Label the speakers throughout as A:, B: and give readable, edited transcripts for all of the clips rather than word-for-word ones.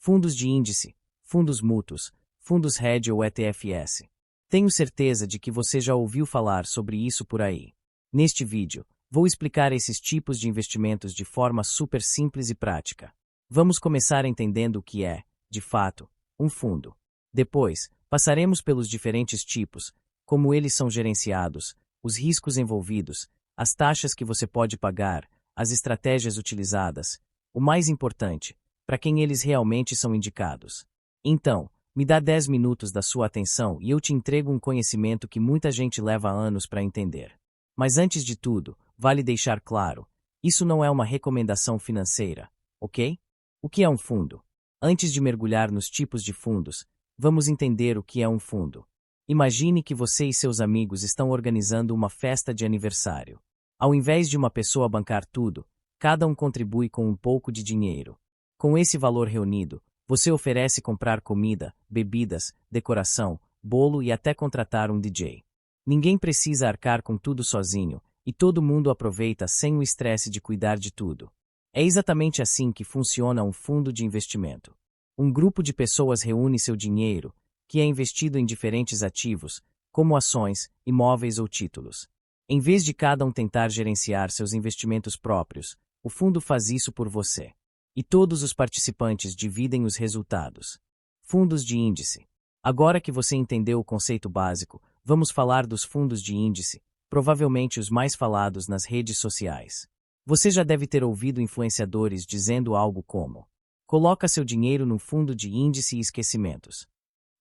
A: Fundos de índice, fundos mútuos, fundos hedge ou ETFs. Tenho certeza de que você já ouviu falar sobre isso por aí. Neste vídeo, vou explicar esses tipos de investimentos de forma super simples e prática. Vamos começar entendendo o que é, de fato, um fundo. Depois, passaremos pelos diferentes tipos, como eles são gerenciados, os riscos envolvidos, as taxas que você pode pagar, as estratégias utilizadas, o mais importante, para quem eles realmente são indicados. Então, me dá 10 minutos da sua atenção e eu te entrego um conhecimento que muita gente leva anos para entender. Mas antes de tudo, vale deixar claro, isso não é uma recomendação financeira, ok? O que é um fundo? Antes de mergulhar nos tipos de fundos, vamos entender o que é um fundo. Imagine que você e seus amigos estão organizando uma festa de aniversário. Ao invés de uma pessoa bancar tudo, cada um contribui com um pouco de dinheiro. Com esse valor reunido, você oferece comprar comida, bebidas, decoração, bolo e até contratar um DJ. Ninguém precisa arcar com tudo sozinho, e todo mundo aproveita sem o estresse de cuidar de tudo. É exatamente assim que funciona um fundo de investimento. Um grupo de pessoas reúne seu dinheiro, que é investido em diferentes ativos, como ações, imóveis ou títulos. Em vez de cada um tentar gerenciar seus investimentos próprios, o fundo faz isso por você. E todos os participantes dividem os resultados. Fundos de índice. Agora que você entendeu o conceito básico, vamos falar dos fundos de índice, provavelmente os mais falados nas redes sociais. Você já deve ter ouvido influenciadores dizendo algo como: coloca seu dinheiro num fundo de índice e esquecimentos.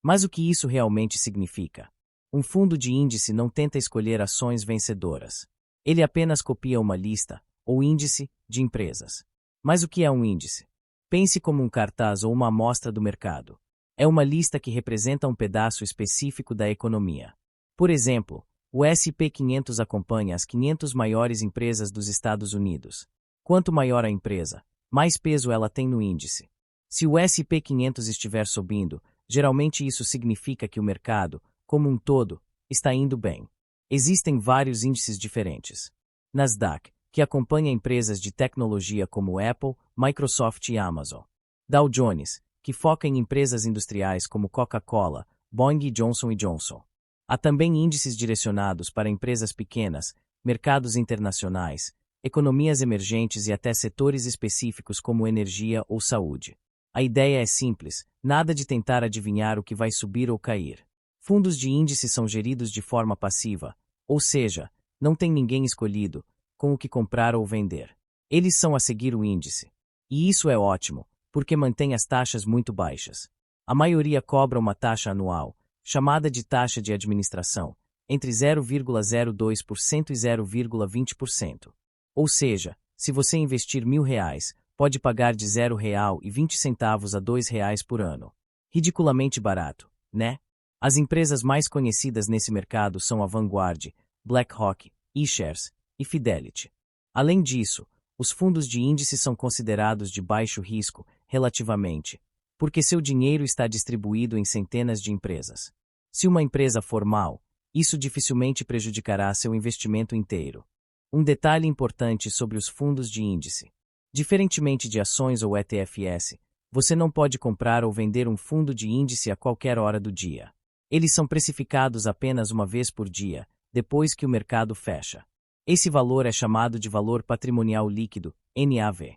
A: Mas o que isso realmente significa? Um fundo de índice não tenta escolher ações vencedoras. Ele apenas copia uma lista, ou índice, de empresas. Mas o que é um índice? Pense como um cartaz ou uma amostra do mercado. É uma lista que representa um pedaço específico da economia. Por exemplo, o S&P 500 acompanha as 500 maiores empresas dos Estados Unidos. Quanto maior a empresa, mais peso ela tem no índice. Se o S&P 500 estiver subindo, geralmente isso significa que o mercado, como um todo, está indo bem. Existem vários índices diferentes. Nasdaq, que acompanha empresas de tecnologia como Apple, Microsoft e Amazon. Dow Jones, que foca em empresas industriais como Coca-Cola, Boeing e Johnson & Johnson. Há também índices direcionados para empresas pequenas, mercados internacionais, economias emergentes e até setores específicos como energia ou saúde. A ideia é simples, nada de tentar adivinhar o que vai subir ou cair. Fundos de índice são geridos de forma passiva, ou seja, não tem ninguém escolhido com o que comprar ou vender. Eles são a seguir o índice. E isso é ótimo, porque mantém as taxas muito baixas. A maioria cobra uma taxa anual, chamada de taxa de administração, entre 0,02% e 0,20%. Ou seja, se você investir R$ 1.000, pode pagar de R$0,20 a R$2 por ano. Ridiculamente barato, né? As empresas mais conhecidas nesse mercado são a Vanguard, BlackRock, iShares e Fidelity. Além disso, os fundos de índice são considerados de baixo risco, relativamente, porque seu dinheiro está distribuído em centenas de empresas. Se uma empresa for mal, isso dificilmente prejudicará seu investimento inteiro. Um detalhe importante sobre os fundos de índice. Diferentemente de ações ou ETFs, você não pode comprar ou vender um fundo de índice a qualquer hora do dia. Eles são precificados apenas uma vez por dia, depois que o mercado fecha. Esse valor é chamado de valor patrimonial líquido, NAV.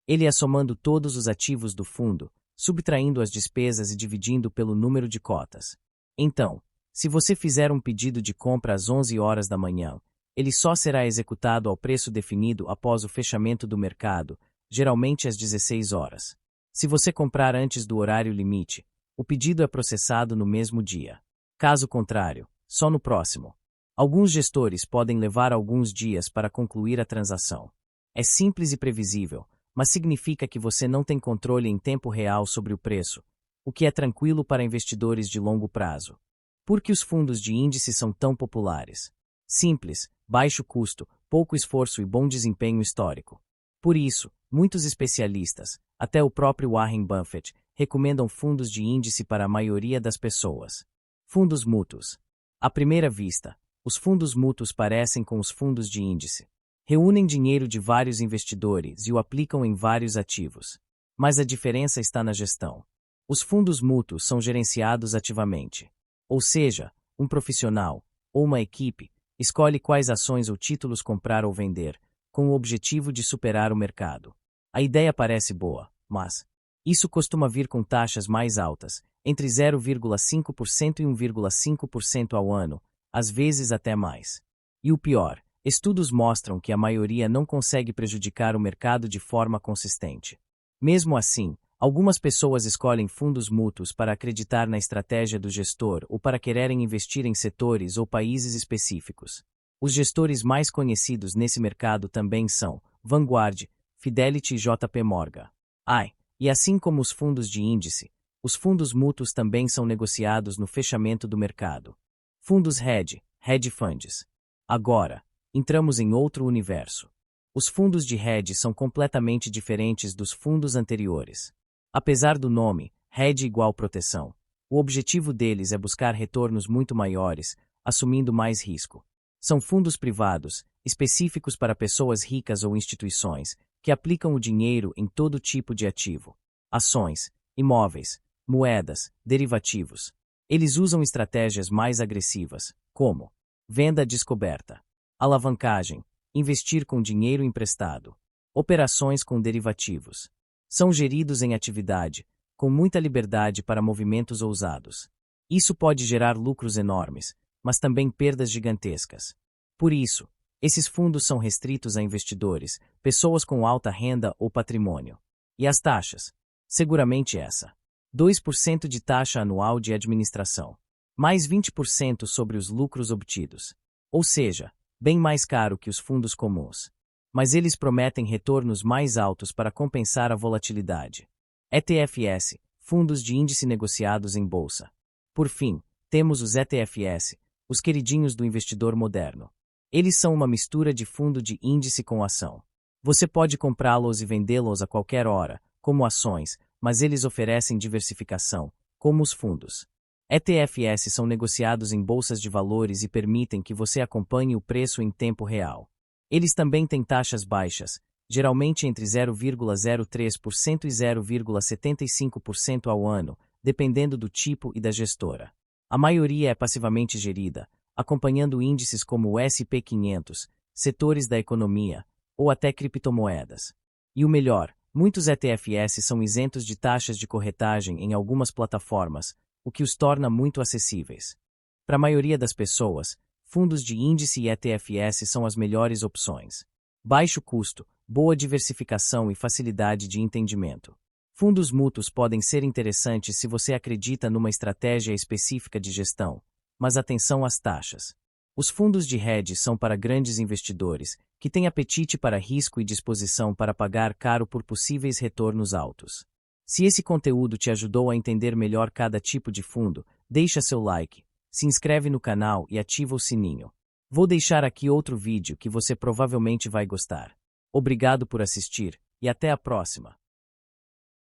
A: Ele é somando todos os ativos do fundo, subtraindo as despesas e dividindo pelo número de cotas. Então, se você fizer um pedido de compra às 11 horas da manhã, ele só será executado ao preço definido após o fechamento do mercado, geralmente às 16 horas. Se você comprar antes do horário limite, o pedido é processado no mesmo dia. Caso contrário, só no próximo. Alguns gestores podem levar alguns dias para concluir a transação. É simples e previsível, mas significa que você não tem controle em tempo real sobre o preço, o que é tranquilo para investidores de longo prazo. Por que os fundos de índice são tão populares? Simples, baixo custo, pouco esforço e bom desempenho histórico. Por isso, muitos especialistas, até o próprio Warren Buffett, recomendam fundos de índice para a maioria das pessoas. Fundos mútuos. À primeira vista, os fundos mútuos parecem com os fundos de índice. Reúnem dinheiro de vários investidores e o aplicam em vários ativos. Mas a diferença está na gestão. Os fundos mútuos são gerenciados ativamente. Ou seja, um profissional, ou uma equipe, escolhe quais ações ou títulos comprar ou vender, com o objetivo de superar o mercado. A ideia parece boa, mas isso costuma vir com taxas mais altas, entre 0,5% e 1,5% ao ano, às vezes até mais. E o pior, estudos mostram que a maioria não consegue prejudicar o mercado de forma consistente. Mesmo assim, algumas pessoas escolhem fundos mútuos para acreditar na estratégia do gestor ou para quererem investir em setores ou países específicos. Os gestores mais conhecidos nesse mercado também são Vanguard, Fidelity e JP Morgan. E assim como os fundos de índice, os fundos mútuos também são negociados no fechamento do mercado. Fundos hedge funds. Agora, entramos em outro universo. Os fundos de hedge são completamente diferentes dos fundos anteriores. Apesar do nome, hedge igual proteção, o objetivo deles é buscar retornos muito maiores, assumindo mais risco. São fundos privados, específicos para pessoas ricas ou instituições, que aplicam o dinheiro em todo tipo de ativo: ações, imóveis, moedas, derivativos. Eles usam estratégias mais agressivas, como venda descoberta, alavancagem, investir com dinheiro emprestado, operações com derivativos. São geridos em atividade, com muita liberdade para movimentos ousados. Isso pode gerar lucros enormes, mas também perdas gigantescas. Por isso, esses fundos são restritos a investidores, pessoas com alta renda ou patrimônio. E as taxas? Seguramente essa. 2% de taxa anual de administração. Mais 20% sobre os lucros obtidos. Ou seja, bem mais caro que os fundos comuns. Mas eles prometem retornos mais altos para compensar a volatilidade. ETFs, fundos de índice negociados em bolsa. Por fim, temos os ETFs, os queridinhos do investidor moderno. Eles são uma mistura de fundo de índice com ação. Você pode comprá-los e vendê-los a qualquer hora, como ações, mas eles oferecem diversificação, como os fundos. ETFs são negociados em bolsas de valores e permitem que você acompanhe o preço em tempo real. Eles também têm taxas baixas, geralmente entre 0,03% e 0,75% ao ano, dependendo do tipo e da gestora. A maioria é passivamente gerida, acompanhando índices como o S&P 500, setores da economia, ou até criptomoedas. E o melhor, muitos ETFs são isentos de taxas de corretagem em algumas plataformas, o que os torna muito acessíveis. Para a maioria das pessoas, fundos de índice e ETFs são as melhores opções. Baixo custo, boa diversificação e facilidade de entendimento. Fundos mútuos podem ser interessantes se você acredita numa estratégia específica de gestão, mas atenção às taxas. Os fundos de hedge são para grandes investidores, que têm apetite para risco e disposição para pagar caro por possíveis retornos altos. Se esse conteúdo te ajudou a entender melhor cada tipo de fundo, deixa seu like, se inscreve no canal e ativa o sininho. Vou deixar aqui outro vídeo que você provavelmente vai gostar. Obrigado por assistir, e até a próxima!